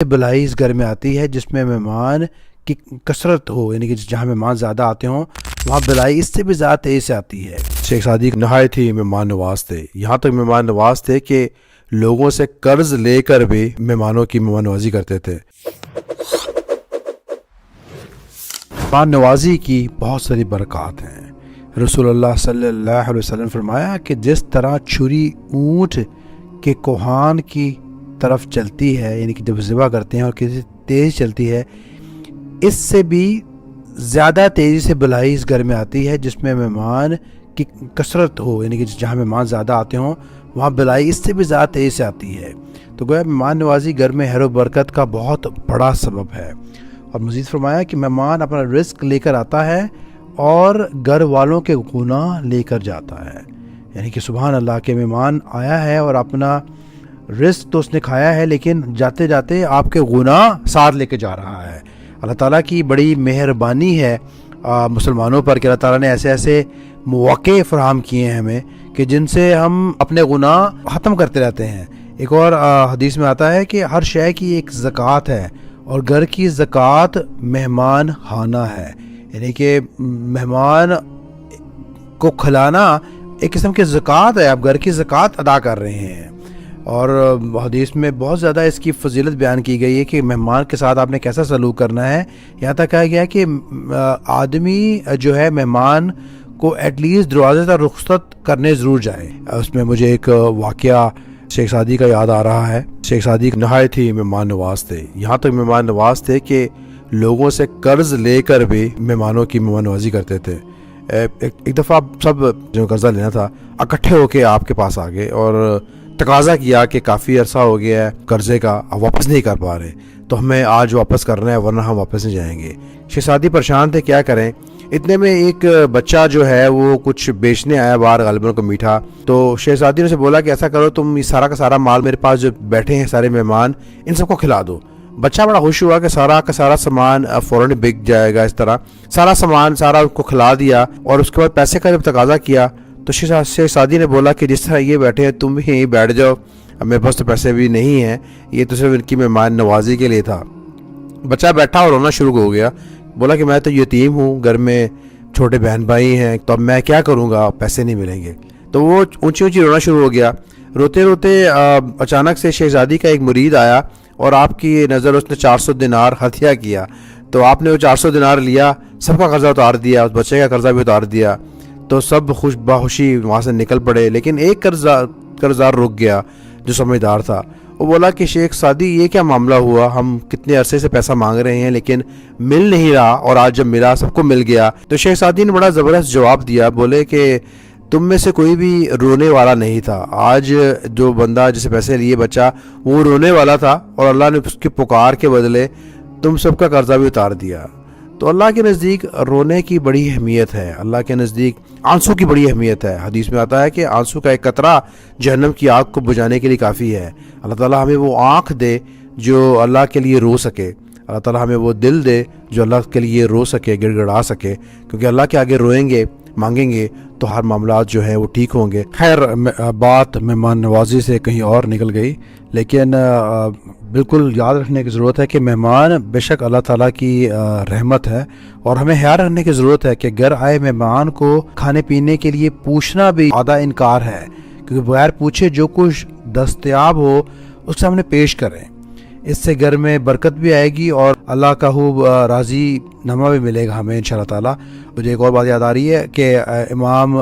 بلائی اس گھر میں آتی ہے جس میں مہمان کی کثرت ہو، یعنی کہ جہاں مہمان زیادہ آتے ہوں وہاں بلائی اس سے بھی زیادہ تیز سے آتی ہے۔ شیخ سعدی نہایت ہی مہمان نواز تھے، یہاں تک مہمان نواز تھے کہ لوگوں سے قرض لے کر بھی مہمانوں کی مہمان نوازی کرتے تھے۔ مہمان نوازی کی بہت ساری برکات ہیں۔ رسول اللہ صلی اللہ علیہ وسلم فرمایا کہ جس طرح چھری اونٹ کے کوہان کی طرف چلتی ہے، یعنی کہ جب ذبح کرتے ہیں اور کسی تیز چلتی ہے، اس سے بھی زیادہ تیزی سے بلائی اس گھر میں آتی ہے جس میں مہمان کی کثرت ہو، یعنی کہ جہاں مہمان زیادہ آتے ہوں وہاں بلائی اس سے بھی زیادہ تیزی سے آتی ہے۔ تو گویا مہمان نوازی گھر میں خیر و برکت کا بہت بڑا سبب ہے۔ اور مزید فرمایا کہ مہمان اپنا رزق لے کر آتا ہے اور گھر والوں کے گناہ لے کر جاتا ہے، یعنی کہ سبحان اللہ کے مہمان آیا ہے اور اپنا رزق تو اس نے کھایا ہے لیکن جاتے جاتے آپ کے گناہ ساتھ لے کے جا رہا ہے۔ اللہ تعالیٰ کی بڑی مہربانی ہے مسلمانوں پر کہ اللہ تعالیٰ نے ایسے ایسے مواقع فراہم کیے ہیں ہمیں کہ جن سے ہم اپنے گناہ ختم کرتے رہتے ہیں۔ ایک اور حدیث میں آتا ہے کہ ہر شے کی ایک زکوٰۃ ہے اور گھر کی زکوٰۃ مہمان خانہ ہے، یعنی کہ مہمان کو کھلانا ایک قسم کی زکوٰۃ ہے، آپ گھر کی زکوٰۃ ادا کر رہے ہیں۔ اور حدیث میں بہت زیادہ اس کی فضیلت بیان کی گئی ہے کہ مہمان کے ساتھ آپ نے کیسا سلوک کرنا ہے۔ یہاں تک کہا گیا ہے کہ آدمی جو ہے مہمان کو ایٹ لیسٹ دروازے تک رخصت کرنے ضرور جائے۔ اس میں مجھے ایک واقعہ شیخ سعدی کا یاد آ رہا ہے۔ شیخ سعدی نہایت ہی مہمان نواز تھے، یہاں تک مہمان نواز تھے کہ لوگوں سے قرض لے کر بھی مہمانوں کی مہمان نوازی کرتے تھے۔ ایک دفعہ سب جو قرضہ لینا تھا اکٹھے ہو کے آپ کے پاس آ گئے اور تقاضا کیا کہ کافی عرصہ ہو گیا ہے قرضے کا، اب واپس نہیں کر پا رہے، تو ہمیں آج واپس کرنا ہے ورنہ ہم واپس نہیں جائیں گے۔ شیخ سعدی پریشان تھے کیا کریں۔ اتنے میں ایک بچہ جو ہے وہ کچھ بیچنے آیا باہر غالباً کو میٹھا، تو شیخ سعدی نے اسے بولا کہ ایسا کرو تم یہ سارا کا سارا مال میرے پاس جو بیٹھے ہیں سارے مہمان ان سب کو کھلا دو۔ بچہ بڑا خوش ہوا کہ سارا کا سارا سامان فوراً بک جائے گا، اس طرح سارا سامان سارا ان کو کھلا دیا۔ اور اس کے بعد پیسے کا جب تقاضا کیا تو شیخ سعدی نے بولا کہ جس طرح یہ بیٹھے ہیں تم بھی یہیں بیٹھ جاؤ، میرے پاس تو پیسے بھی نہیں ہیں، یہ تو صرف ان کی مہمان نوازی کے لیے تھا۔ بچہ بیٹھا اور رونا شروع ہو گیا، بولا کہ میں تو یتیم ہوں، گھر میں چھوٹے بہن بھائی ہیں، تو اب میں کیا کروں گا، پیسے نہیں ملیں گے۔ تو وہ اونچی اونچی رونا شروع ہو گیا۔ روتے روتے اچانک سے شیخ سعدی کا ایک مرید آیا اور آپ کی نظر اس نے 400 دینار ہتھیا کیا، تو آپ نے وہ 400 دینار لیا، سب کا قرضہ اتار دیا، اس بچے کا قرضہ بھی اتار دیا، تو سب بخوشی وہاں سے نکل پڑے۔ لیکن ایک قرضدار رک گیا جو سمجھدار تھا، وہ بولا کہ شیخ سعدی یہ کیا معاملہ ہوا، ہم کتنے عرصے سے پیسہ مانگ رہے ہیں لیکن مل نہیں رہا اور آج جب ملا سب کو مل گیا۔ تو شیخ سعدی نے بڑا زبردست جواب دیا، بولے کہ تم میں سے کوئی بھی رونے والا نہیں تھا، آج جو بندہ جسے پیسے لیے بچہ وہ رونے والا تھا اور اللہ نے اس کی پکار کے بدلے تم سب کا قرضہ بھی اتار دیا۔ تو اللہ کے نزدیک رونے کی بڑی اہمیت ہے، اللہ کے نزدیک آنسو کی بڑی اہمیت ہے۔ حدیث میں آتا ہے کہ آنسو کا ایک قطرہ جہنم کی آگ کو بجھانے کے لیے کافی ہے۔ اللہ تعالیٰ ہمیں وہ آنکھ دے جو اللہ کے لیے رو سکے، اللہ تعالیٰ ہمیں وہ دل دے جو اللہ کے لیے رو سکے، گڑ گڑا سکے، کیونکہ اللہ کے آگے روئیں گے، مانگیں گے تو ہر معاملات جو ہیں وہ ٹھیک ہوں گے۔ خیر بات مہمان نوازی سے کہیں اور نکل گئی، لیکن بالکل یاد رکھنے کی ضرورت ہے کہ مہمان بے شک اللہ تعالیٰ کی رحمت ہے، اور ہمیں خیال رکھنے کی ضرورت ہے کہ گھر آئے مہمان کو کھانے پینے کے لیے پوچھنا بھی آدھا انکار ہے، کیونکہ بغیر پوچھے جو کچھ دستیاب ہو اس سے ہم نے پیش کریں، اس سے گھر میں برکت بھی آئے گی اور اللہ کا خوب راضی نامہ بھی ملے گا ہمیں انشاءاللہ تعالیٰ۔ مجھے ایک اور بات یاد آ رہی ہے کہ امام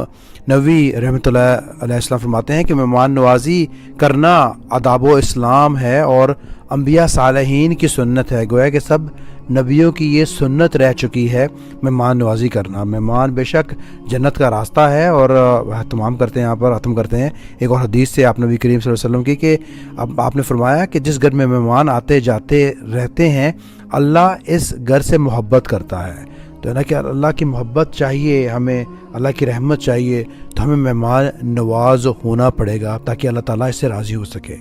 نووی رحمۃ اللہ علیہ السلام فرماتے ہیں کہ مہمان نوازی کرنا آداب و اسلام ہے اور انبیاء صالحین کی سنت ہے، گویا کہ سب نبیوں کی یہ سنت رہ چکی ہے مہمان نوازی کرنا۔ مہمان بے شک جنت کا راستہ ہے، اور تمام کرتے ہیں یہاں پر ختم کرتے ہیں ایک اور حدیث سے آپ نبی کریم صلی اللہ علیہ وسلم کی کہ اب آپ نے فرمایا کہ جس گھر میں مہمان آتے جاتے رہتے ہیں اللہ اس گھر سے محبت کرتا ہے۔ تو ہے نا کہ اللہ کی محبت چاہیے ہمیں، اللہ کی رحمت چاہیے، تو ہمیں مہمان نواز ہونا پڑے گا تاکہ اللہ تعالیٰ اس سے راضی ہو سکے۔